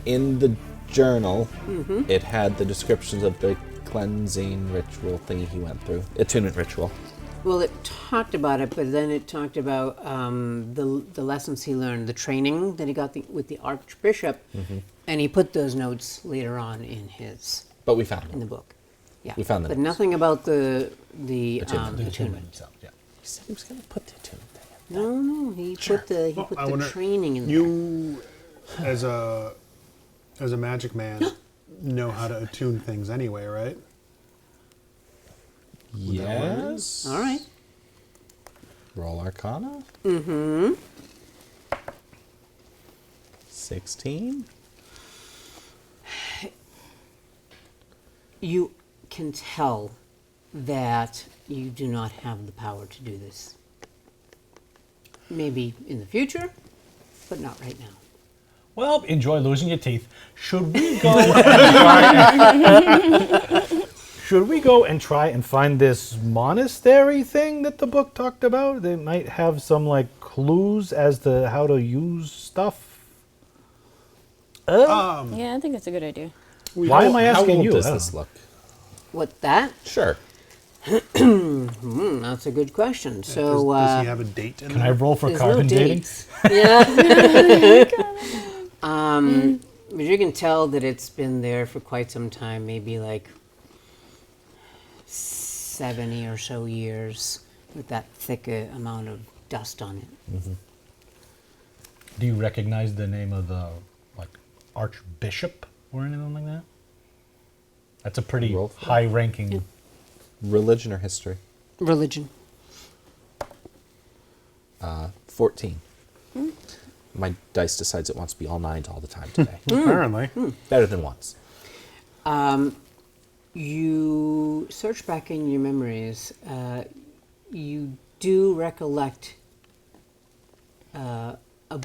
in the journal, it had the descriptions of the cleansing ritual thingy he went through. Attunement ritual. Well, it talked about it, but then it talked about the lessons he learned, the training that he got with the Archbishop, and he put those notes later on in But we found them. in the book. Yeah, We found the but notes. nothing about the Attunement. attunement. Itself, yeah. He said he was going to put the attunement thing in. No, he put the Well, I wonder- training in there. You, as a magic man, know how to attune things anyway, right? Yes. All right. Roll Arcana. 16. You can tell that you do not have the power to do this. Maybe in the future, but not right now. Well, enjoy losing your teeth. Should we go and should we go and try and find this monastery thing that the book talked about? They might have some like clues as to how to use stuff. Yeah, I think that's a good idea. Why am I How asking old you? does I don't this know. look? What, that? Sure. That's a good question. So, does he have a date in Can there? I roll for there's carbon no dating? dates. Yeah. But you can tell that it's been there for quite some time, maybe like 70 or so years, with that thick amount of dust on it. Do you recognize the name of the like archbishop or anything like that? That's a pretty Roll for it. high-ranking. Religion or history? Religion. 14. My dice decides it wants to be all 9s all the time today. Apparently. Better than once. You search back in your memories. You do recollect a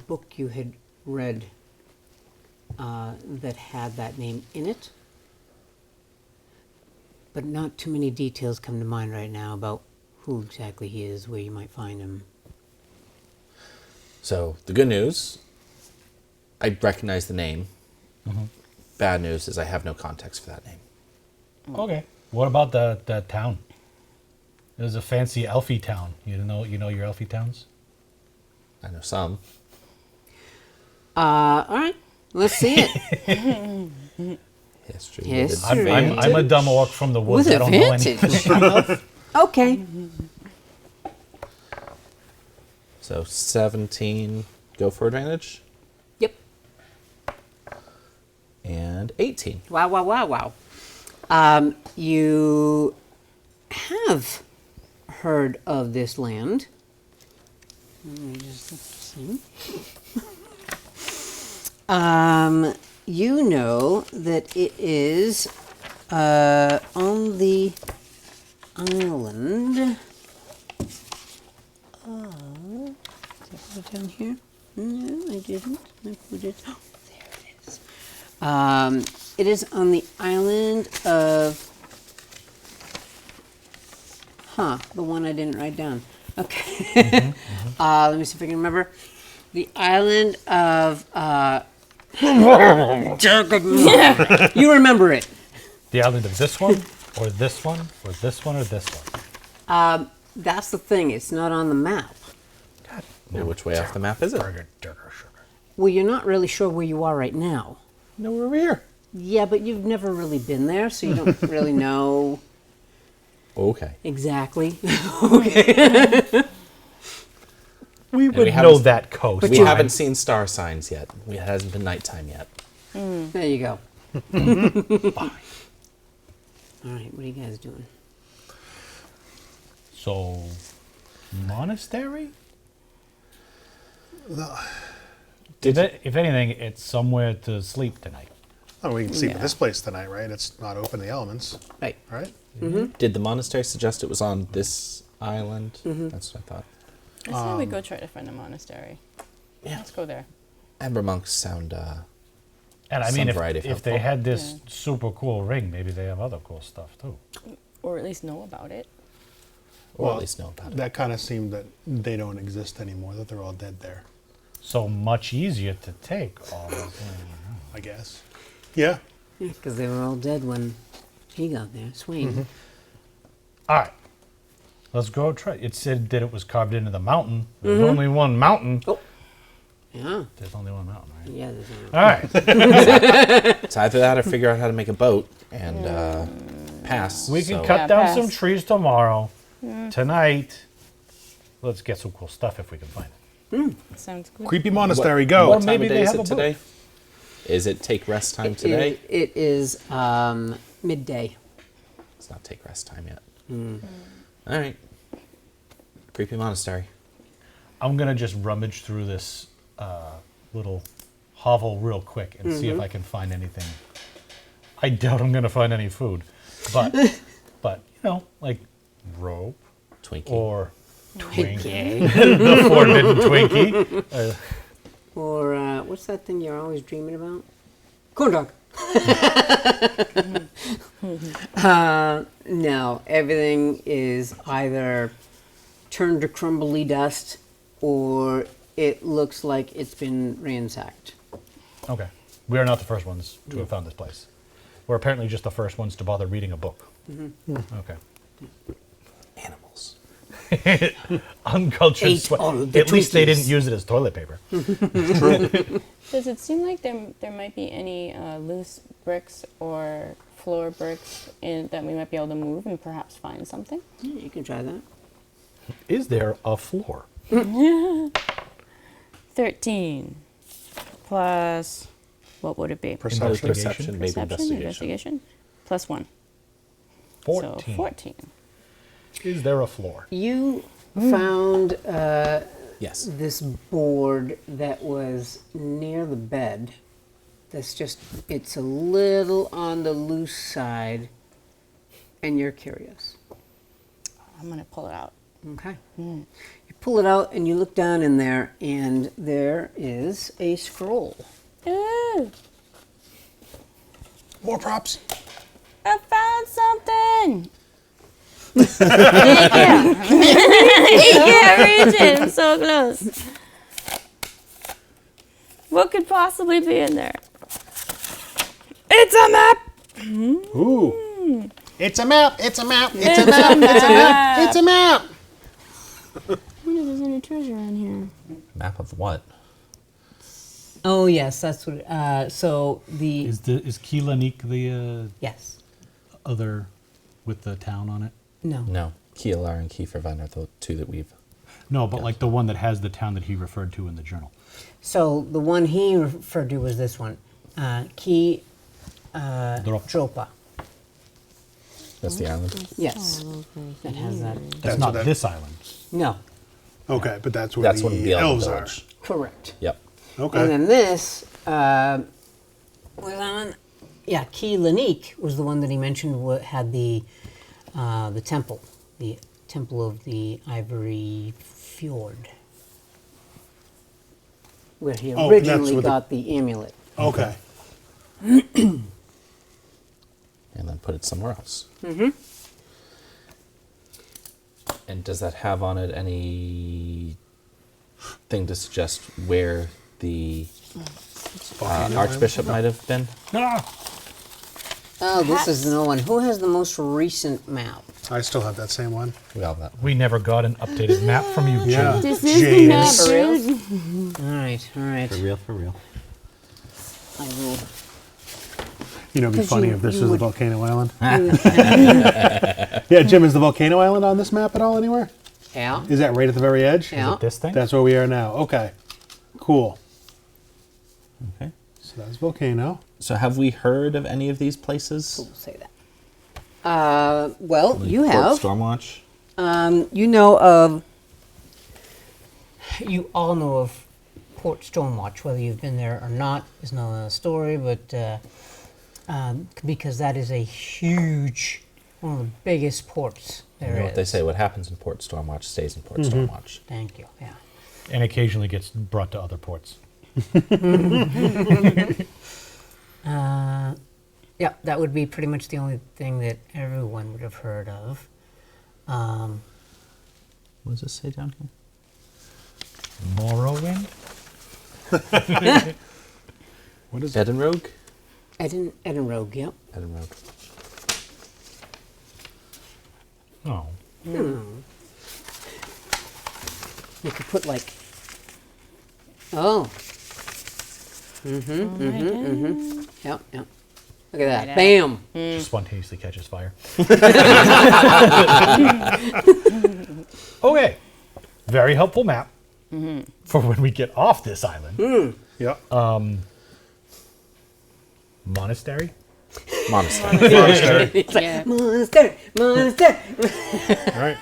book you had read that had that name in it, but not too many details come to mind right now about who exactly he is, where you might find him. So the good news, I recognize the name. Bad news is I have no context for that name. Okay. What about the town? There's a fancy elfie town. You know your elfie towns? I know some. All right, let's see it. History. History. I'm a dumb orc from the woods. With I don't know anything. advantage. Okay. So 17, go for advantage. Yep. And 18. Wow, wow, wow, wow. You have heard of this land. Let me just see. You know that it is on the island. Did I put it down here? No, I didn't. I put it. Oh, there it is. It is on the island of. The one I didn't write down. Okay. Let me see if I can remember. The island of. You remember it. The island of this one, or this one, or this one, or this one. That's the thing. It's not on the map. Well, which way off the map is it? Well, you're not really sure where you are right now. No, we're over here. Yeah, but you've never really been there, so you don't really know Okay. exactly. We would haven't- know that coast. We you- haven't seen star signs yet. It hasn't been nighttime yet. There you go. All right, what are you guys doing? So, monastery? If anything, it's somewhere to sleep tonight. Oh, we can sleep Yeah. at this place tonight, right? It's not open to the elements, Right. right? Did the monastery suggest it was on this island? That's what I thought. I say we go try to find a monastery. Yeah. Let's go there. Ember monks sound. And I Some mean, variety of if they helpful. had this super cool ring, maybe they have other cool stuff too. Or at least know about it. Or at least know about it. That kind of seemed that they don't exist anymore, that they're all dead there. So much easier to take all of them. I guess. Yeah. Yeah, because they were all dead when he got there. Swain. All right. Let's go try. It said that it was carved into the mountain. There's only one mountain. Oh. Yeah. There's only one mountain, right? Yeah, there's All right. It's either that or figure out how to make a boat and pass. We can so- cut Yeah, down pass. some trees tomorrow. Tonight, let's get some cool stuff if we can find it. Sounds good. Creepy monastery, go. Or What time maybe of day they is have it a boat. today? Is it take rest time today? It is midday. It's not take rest time yet. All right. Creepy monastery. I'm going to just rummage through this little hovel real quick and see if I can find anything. I doubt I'm going to find any food. But, like rope Twinkie. or twink. Okay. The forbidden Twinkie. Or what's that thing you're always dreaming about? Corn dog. No, everything is either turned to crumbly dust or it looks like it's been ransacked. Okay. We are not the first ones to have found this place. We're apparently just the first ones to bother reading a book. Okay. Animals. Uncultured Ate sweat. all the At least they Twinkies. didn't use it as toilet paper. Does it seem like there might be any loose bricks or floor bricks that we might be able to move and perhaps find something? Yeah, you can try that. Is there a floor? 13 plus, what would it be? Perception. Perception, maybe Perception, investigation. plus 1. 14. So 14. Is there a floor? You found Yes. this board that was near the bed. It's a little on the loose side, and you're curious. I'm going to pull it out. Okay. You pull it out and you look down in there, and there is a scroll. Ooh, More props. I found something! Thank you! I can't reach it, I'm so close. What could possibly be in there? It's a map! Ooh. It's a map. It's a map. It's a map. It's a map. It's a map. I wonder if there's any treasure in here. Map of what? Oh yes, that's what. So the Is Keelanik the yes, other with the town on it? no, No. Kielar and Kiefervan are the two that we've... No, but like the one that has the town that he referred to in the journal. So the one he referred to was this one, Ki Dropa. Dropa. That's the island. Yes, that has that. That's That's not what that- this island. No, Okay, but that's where That's the one of the elves elven are. village. correct. Yep. Okay. And then this was on. Yeah, Ki Lanik was the one that he mentioned had the temple, the temple of the Ivory Fjord, where he Oh, that's originally where the- got the amulet. Okay. And then put it somewhere else. And does that have on it any thing to suggest where the Archbishop might have been? Ah! Oh, this is the one. Who has the most recent map? I still have that same one. We all have that. We never got an updated map from you, Yeah. Jim. This is the map, James. dude. All right, all right. real, for real. I will. You know, it'd be 'Cause funny you- if this you was would- the volcano island. Yeah, Jim, is the volcano island on this map at all anywhere? Yeah. Is that right at the very edge? Yeah. This thing? That's where we are now. Okay. Cool. Okay. So that's volcano. So have we heard of any of these places? We'll say that. Well, you Port have. Stormwatch? You know of. You all know of Port Stormwatch, whether you've been there or not is another story, but because that is a huge, one of the biggest ports there You know what they is. say, what happens in Port Stormwatch stays in Port Stormwatch. Thank you. Yeah. And occasionally gets brought to other ports. Yeah, that would be pretty much the only thing that everyone would have heard of. What does this say down here? Morrowind? What is it? Edinrogue? Edinrogue, yep. Edinrogue. Oh. You could put like. Oh. Yep, yep. Look at that. Right Bam. Just spontaneously catches fire. Okay. Very helpful map for when we get off this island. Yeah. Monastery? Monastery. It's like, Yeah. monster. Right.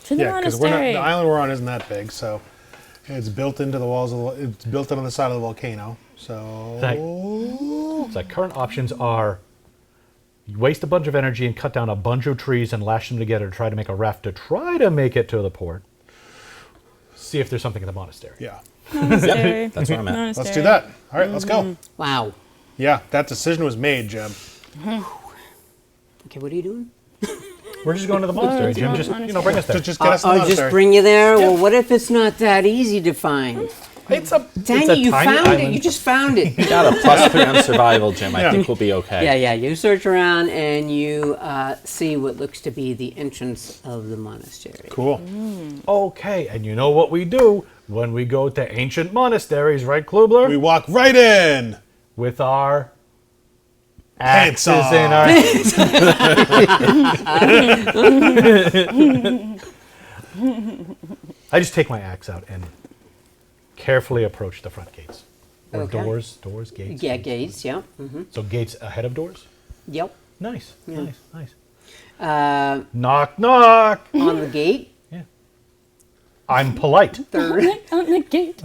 To the Yeah, because the monastery. island we're on isn't that big, so it's built into the walls. It's built in on the side of the volcano. So So current options are you waste a bunch of energy and cut down a bunch of trees and lash them together to try to make a raft to try to make it to the port. See if there's something in the monastery. yeah, Monastery. That's where I'm at. let's do that. All right, let's go. Wow. Yeah, that decision was made, Jim. Okay, what are you doing? We're just going to the monastery, let's Jim. go Just to the bring us there. Just get us to the I'll just monastery. bring you there. Well, what if it's not that easy to find? It's a Dang it's it, a you tiny found it. island. You just found it. Got a +3 on survival, Jim. I think we'll be okay. Yeah. You search around and you see what looks to be the entrance of the monastery. Cool. Okay, and you know what we do when we go to ancient monasteries, right, Klubler? We walk right in. With our Pants axes in our I just take my axe out and carefully approach the front gates. Or Okay. doors, gates. Yeah, gates. Yeah. So gates ahead of doors? Yep. Nice, nice. Uh, Knock, knock. on the gate. Yeah. I'm polite. Third. On the gate.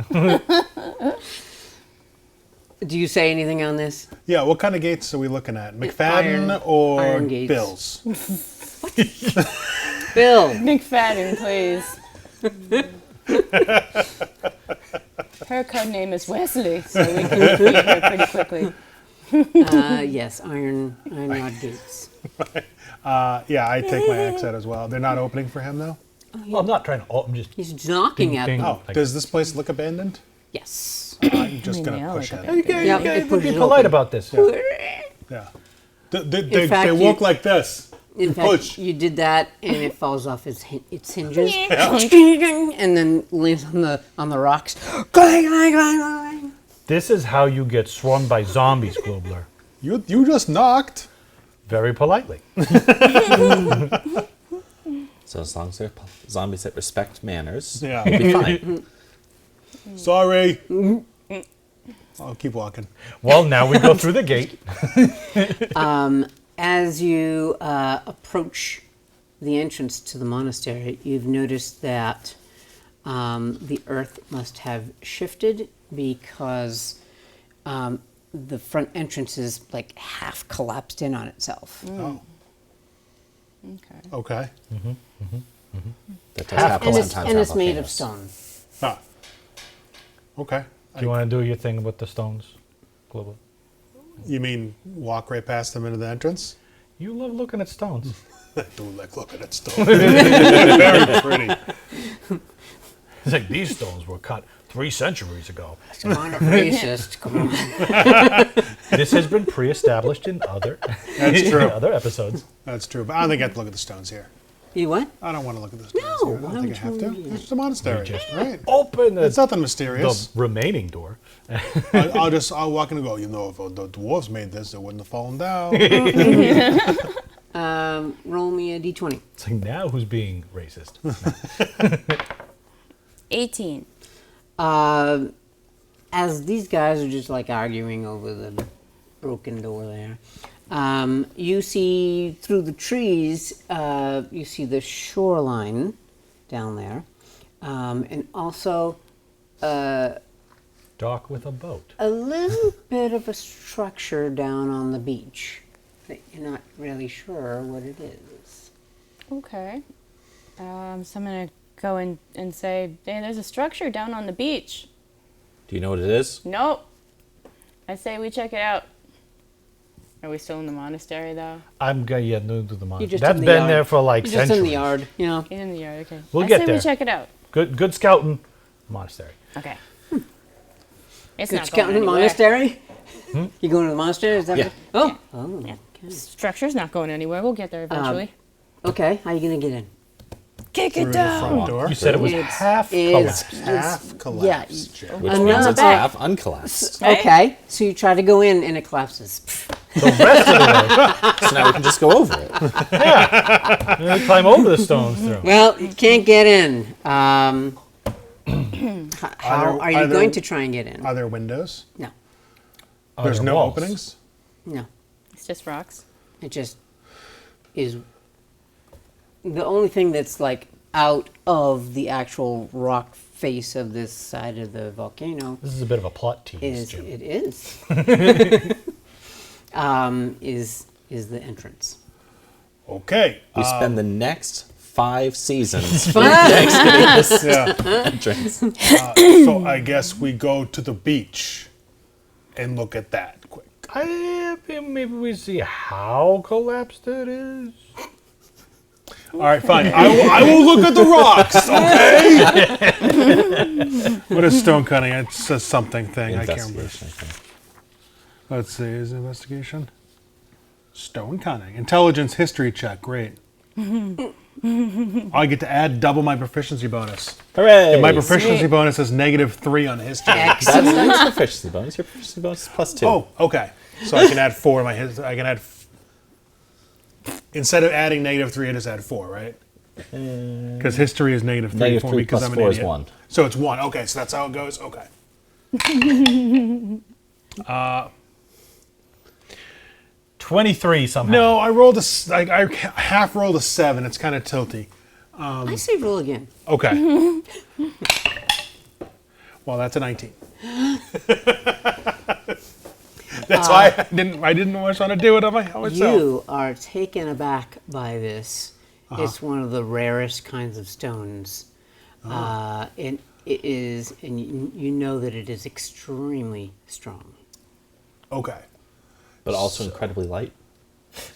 Do you say anything on this? Yeah, what kind of gates are we looking at? McFadden or iron gates. Bill's? Bill. McFadden, please. Her code name is Wesley, so we can beat her pretty quickly. Yes, iron rod gates. Yeah, I take my axe out as well. They're not opening for him though. Well, I'm not trying to. I'm just. He's knocking at Ding, them. ding. Oh, Like- does this place look abandoned? Yes. I'm just I mean, gonna they all push look it. abandoned. Yeah, You it guys pushes be it polite open. about this. Yeah. They fact, walk you- like this. In fact, Push. you did that, and it falls off its hinges, and then lands on the rocks. Clang, clang, clang, clang. This is how you get swarmed by zombies, Globler. You just knocked. Very politely. So as long as they're zombies that respect manners, Yeah. we'll be fine. Sorry. I'll keep walking. Well, now we go through the gate. As you approach the entrance to the monastery, you've noticed that the earth must have shifted because the front entrance is like half collapsed in on itself. Oh, Okay. okay. That does happen And sometimes. it's on made of volcanoes. stone. Ah. Okay. Do you want to do your thing with the stones, Globler? You mean walk right past them into the entrance? You love looking at stones. I do like looking at stuff. Very pretty. It's like these stones were cut 3 centuries ago. Come on, racist. Come on. This has been pre-established in other That's true. other episodes. That's true. But I don't think I have to look at the stones here. You what? I don't want to look at the stones No, here. I why don't think I would have you? to. It's just a monastery, right? Open It's the nothing mysterious. remaining door. I'll walk in and go, you know, if the dwarves made this, it wouldn't have fallen down. Roll me a d20. It's like, now who's being racist? 18. As these guys are just like arguing over the broken door there, you see through the trees, you see the shoreline down there, and also Dock with a boat. a little bit of a structure down on the beach that you're not really sure what it is. Okay. So I'm going to go in and say, hey, there's a structure down on the beach. Do you know what it is? Nope. I say we check it out. Are we still in the monastery, though? I'm going to do the You're monastery. just That's in the been yard. there for like You're centuries. just in the yard, yeah. He's in the yard, okay. We'll I get say there. we check it out. Good scouting. Monastery. Okay. It's Good not going scouting anywhere. monastery. You going to the monastery? Is that Yeah. what- Oh. Yeah. Okay. Structure's not going anywhere. We'll get there eventually. Okay. How are you gonna get in? Kick Through it the down. front door. You said it was It's- half it's- collapsed. Half collapsed. Yeah. Which I'm means not it's back. half uncollapsed. Right? Okay. So you try to go in and it collapses. The rest of the So now we can just go over it. way, you climb over the stones through. Well, you can't get in. How Are are there- you going to try and get in? Are there windows? No. Are There's there no walls? openings? No. It's just rocks. It just is the only thing that's like out of the actual rock face of this side of the volcano This is a bit of a plot tease, is Jim. it is is the entrance. Okay. We spend the next 5 seasons excavating this Yeah. entrance. So I guess we go to the beach and look at that quick. Maybe we see how collapsed it is. All right, fine. I will look at the rocks, okay? What is stone cutting? It's a something thing. I can't remember. Investigation, I think. Let's see. Is it investigation? Stone cutting. Intelligence history check. Great. I get to add double my proficiency bonus. Hooray! My proficiency bonus is -3 on history. That's not your proficiency bonus. Your proficiency bonus is +2. Oh, okay. So I can add 4 to my his. I can add. Instead of adding -3, I just add 4, right? Because history is -3 Negative for 3 me because plus I'm an 4 is idiot. 1. So it's 1. Okay, so that's how it goes. Okay. 23 somehow. No, I rolled I half rolled a 7. It's kind of tilty. I say roll again. Okay. Well, that's a 19. That's why I didn't want to do it on myself. You are taken aback by this. It's one of the rarest kinds of stones. And it is, and you know that it is extremely strong. Okay. But also incredibly light.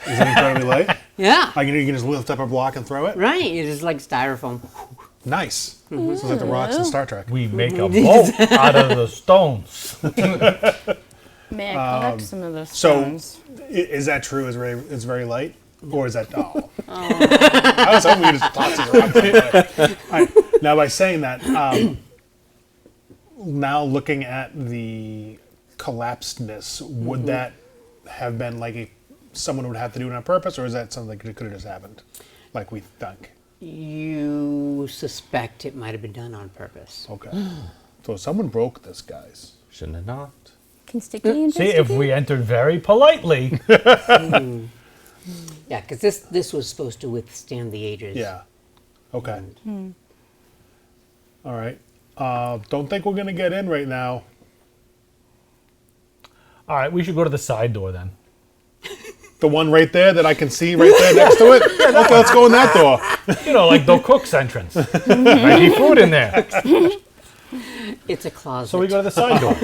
Is it incredibly light? Yeah. You can just lift up a block and throw it? Right. It is like styrofoam. Nice. So it's like the rocks in Star Trek. We make a boat out of the stones. May I collect some of those So, stones? is that true? It's very light? Or is that... Oh. I was hoping we just toss these rocks. All right. Now, by saying that, now looking at the collapsedness, would that have been like someone would have to do it on purpose, or is that something that could have just happened, like we think? You suspect it might have been done on purpose. Okay. So someone broke this, guys. Shouldn't have knocked. Can Sticky See, investigate? if we entered very politely, Yeah, because this was supposed to withstand the ages. Yeah. Okay. All right. Don't think we're gonna get in right now. all right, we should go to the side door then. The one right there that I can see right there next to it. Okay, let's go in that door. You know, like the cook's entrance. Might be food in there. It's a closet. So we go to the side door.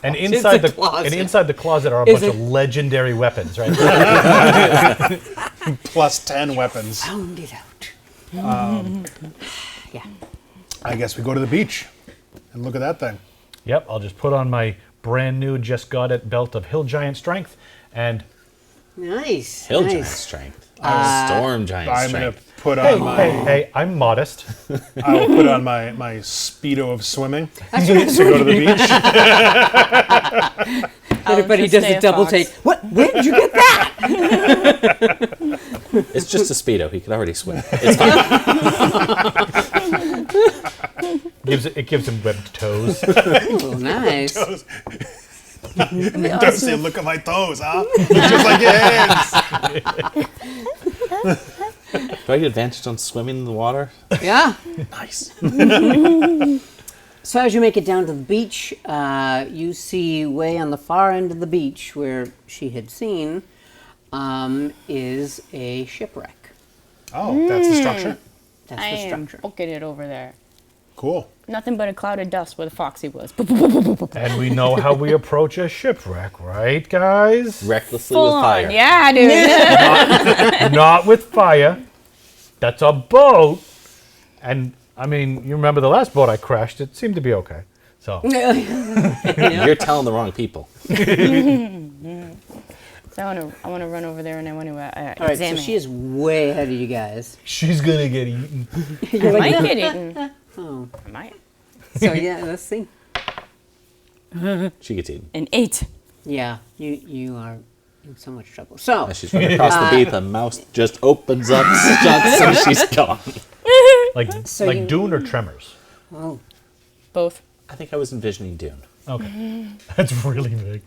And inside It's a closet. inside the closet are a Is bunch it- of legendary weapons, right? Plus 10 weapons. Found it out. Yeah. I guess we go to the beach and look at that thing. Yep, I'll just put on my brand new just got it belt of Hill Giant strength and Nice. Hill nice. giant strength. Storm giant I'm gonna strength. put on my. hey, I'm modest. I will put on my speedo of swimming to go to the beach. Everybody just does stay the a double fox. take. What? Where did you get that? It's just a Speedo. He can already swim. It's fine. It gives him webbed toes. Oh, nice. Don't say, look at my toes, huh? Just like your hands. Do I get advantage on swimming in the water? Yeah. Nice. So as you make it down to the beach, you see way on the far end of the beach where she had seen is a shipwreck. Oh, that's the structure. That's I the am structure. booking it over there. Cool. Nothing but a cloud of dust where the Foxy was. And we know how we approach a shipwreck, right, guys? Recklessly Full with on. fire. Yeah, dude. Not with fire. That's a boat. And, I mean, you remember the last boat I crashed? It seemed to be okay. So You're telling the wrong people. So I want to run over there and I want to All right, so examine. she is way ahead of you guys. she's gonna get eaten. I might get eaten. Oh, I might. so yeah, let's see. She gets eaten. An 8. Yeah, you are in so much trouble. So, As she's running across the beat, the mouse just opens up, stunts, and she's gone. Like So like you- Dune or Tremors. oh, Both. I think I was envisioning Dune. Okay, that's really big.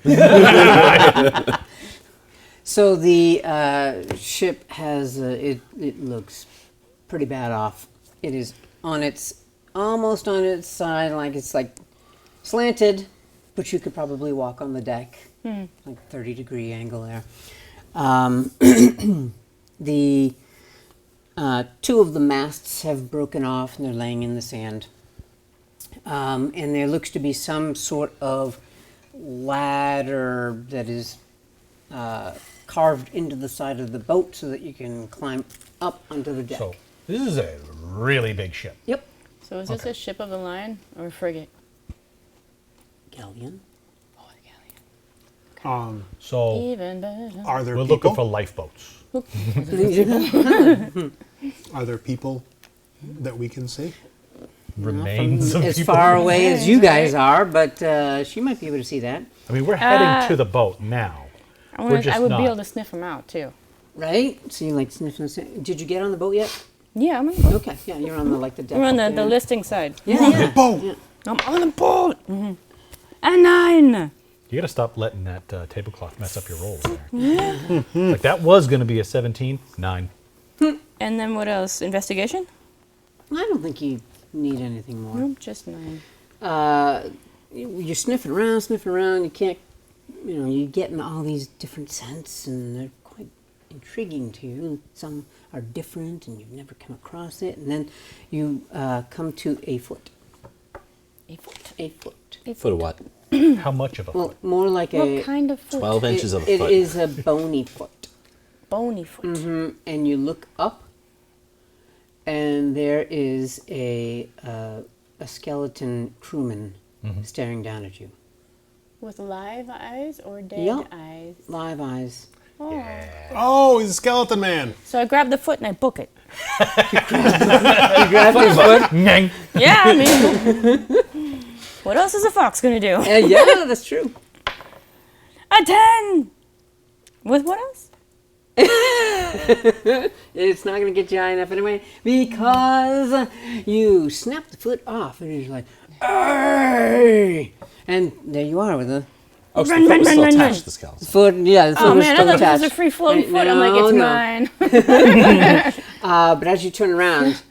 so the ship has it looks pretty bad off. It is on its almost on its side, like it's like slanted, but you could probably walk on the deck, like 30-degree angle there. The two of the masts have broken off and they're laying in the sand. And there looks to be some sort of ladder that is carved into the side of the boat so that you can climb up onto the deck. So this is a really big ship. Yep. So is this a ship of the line or a frigate? Galleon. Oh, a galleon. So Even better. Are there we're people? looking for lifeboats. Are there people that we can see? Remains of As people. far away as you guys are, but she might be able to see that. I mean, we're heading to the boat now. We're just I would not. be able to sniff them out too. Right? So you like sniffing. Did you get on the boat yet? Yeah, I'm on the boat. Okay. Yeah, you're on the like the deck. We're on up the there. listing side. Yeah, yeah. Boat! I'm on the boat. And 9. You gotta stop letting that tablecloth mess up your rolls there. Like that was gonna be a 17, 9. And then what else? Investigation? I don't think you need anything more. Nope, just 9. You're sniffing around. You can't, you're getting all these different scents, and they're quite intriguing to you. Some are different, and you've never come across it. And then you come to a foot. A foot. A foot. Foot of what? How much of a Well, more like What a. kind of foot? 12 inches of a It foot. is a bony foot. Bony foot. And you look up, and there is a skeleton crewman staring down at you. With live eyes or dead Yup. eyes? Live eyes. Oh. Oh, he's a skeleton man. So I grab the foot and I book it. You grab his foot. Nyang. Yeah, I mean, what else is a fox gonna do? Yeah, that's true. A 10. With what else? It's not going to get you high enough anyway because you snap the foot off and you're like, "Arr!" And there you are with the Oh, so Run, the foot run, was run, still run, attached run. to the skeleton. foot. Yeah, the foot Oh was man, I still thought this was a attached. free floating Right, foot. I'm like, it's no. mine. But as you turn around,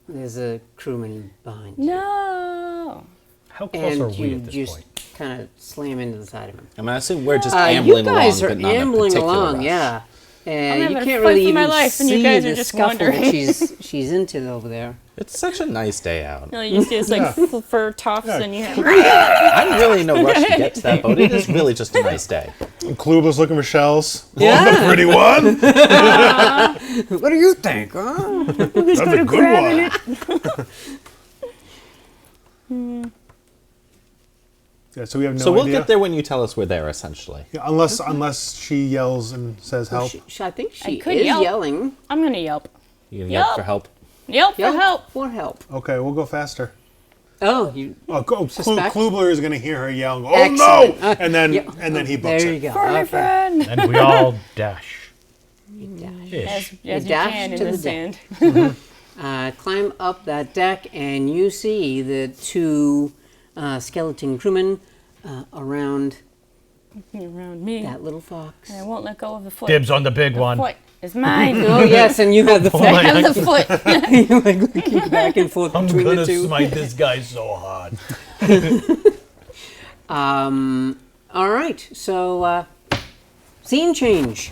there's a crewman behind you. No. How close are And we you at this just point? kind of slam into the side of him. I mean, I assume we're just You ambling guys along, are but not in a ambling particular along, rush. yeah. And I'm you having a can't fight really for my even life, and see you guys the are just scuffle that wandering. she's into over there. It's such a nice day out. No, you see it's like fur tufts and you hear, I'm really in no rush to get to that boat. It is really just a nice day. And Kluba's looking for shells. Yeah. Oh, the pretty one. What do you think? Huh? That's a good one. Yeah, so we have no So we'll idea. get there when you tell us we're there, essentially. Yeah, unless she yells and says help. I think she could is yelp. yelling. I'm gonna yelp. You gonna yelp Yup. for help? Yelp for Yelp help. for help. Okay, we'll go faster. Oh, you. Oh, Suspect? Klubler is going to hear her yell, "Oh Excellent. no!" And then Yeah. and then he books There you it. go. Furry Okay. friend. And we all dash. As Ish. you dash can to in the the deck. sand. Climb up that deck, and you see the two skeleton crewmen around Around me. that little fox. And I won't let go of the foot. Dibs on the big one. Foot is mine. Oh yes, and you have the foot. I have the foot. You're like looking back and forth I'm between the gonna two. smite this guy so hard. All right, so scene change.